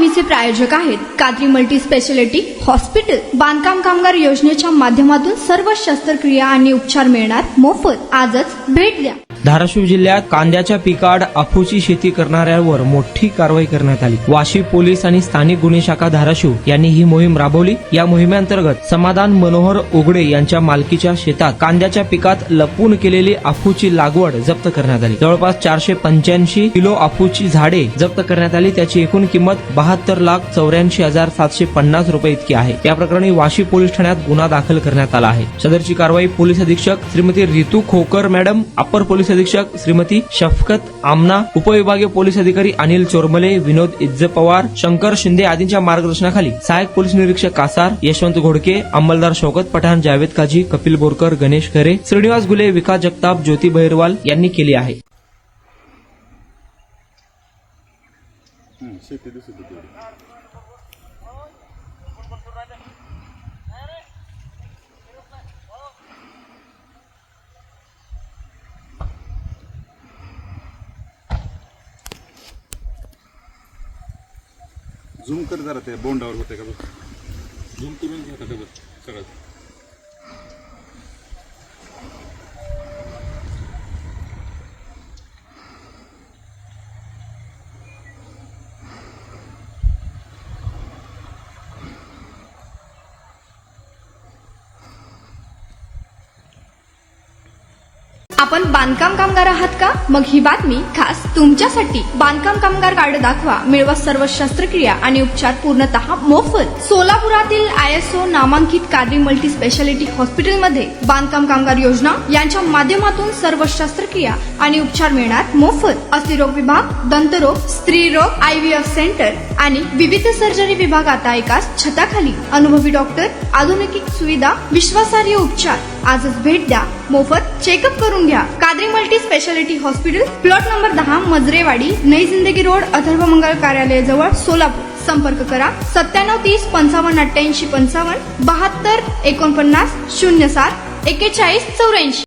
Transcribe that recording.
मोहिमेचे प्रायोजक आहेत कादरी मल्टी स्पेशालिटी हॉस्पिटल। बांधकाम कामगार योजनेच्या माध्यमातून सर्व शस्त्रक्रिया आणि उपचार मिळणार मोफत। आजच भेट द्या। धाराशिव जिल्ह्यात कांद्याच्या पिकाआड अफूची शेती करणाऱ्यांवर मोठी कारवाई करण्यात आली। वाशी पोलीस आणि स्थानिक गुन्हे शाखा धाराशिव यांनी ही मोहीम राबवली। या मोहिमेअंतर्गत समाधान मनोहर ओगडे यांच्या मालकीच्या शेतात कांद्याच्या पिकात लपून केलेली अफूची लागवड जप्त करण्यात आली। जवळपास 485 किलो अफूची झाडे जप्त करण्यात आली। त्याची एकूण किंमत 72,84,750 रुपये इतकी आहे। या प्रकरणी वाशी पोलीस ठाण्यात गुन्हा दाखल करण्यात आला आहे। सदरची कारवाई पोलीस अधीक्षक श्रीमती रितू खोकर मॅडम, अपर पोलीस अधीक्षक श्रीमती शफकत आमना, उपविभागीय पोलीस अधिकारी अनिल चोरमले, विनोद इज्ज पवार, शंकर शिंदे आदींच्या मार्गदर्शनाखाली सहाय्यक पोलीस निरीक्षक कासार, यशवंत घोडके, अंमलदार शौकत पठाण, जावेद काजी, कपिल बोरकर, गणेश खरे, श्रीनिवास गुले, विकास जगताप, ज्योती बहिरवाल यांनी केली आहे। झूम कर जरा ते बोंडावर होते का बघ, झूम करून घेता का बघ सगळं। आपण बांधकाम कामगार आहात का? मग ही बातमी खास तुमच्यासाठी। बांधकाम कामगार कार्ड दाखवा, मिळवा सर्व शस्त्रक्रिया आणि उपचार पूर्णतः मोफत। सोलापुरातील ISO नामांकित कादरी मल्टी स्पेशालिटी हॉस्पिटलमध्ये बांधकाम कामगार योजना यांच्या माध्यमातून सर्व शस्त्रक्रिया आणि उपचार मिळणार मोफत। अस्थिरोग विभाग, दंतरोग, स्त्रीरोग, IVF सेंटर आणि विविध सर्जरी विभाग आता एकाच छताखाली। अनुभवी डॉक्टर, आधुनिक सुविधा, विश्वासार्ह उपचार। आजच भेट द्या, मोफत चेकअप करून घ्या। Qadri multi speciality hospital, plot number 10, Majrewadi, नई जिंदगी रोड, अथर्व मंगल कार्यालयाजवळ, सोलापूर। संपर्क करा 97 30 55 88 55 72 49 07 41 84।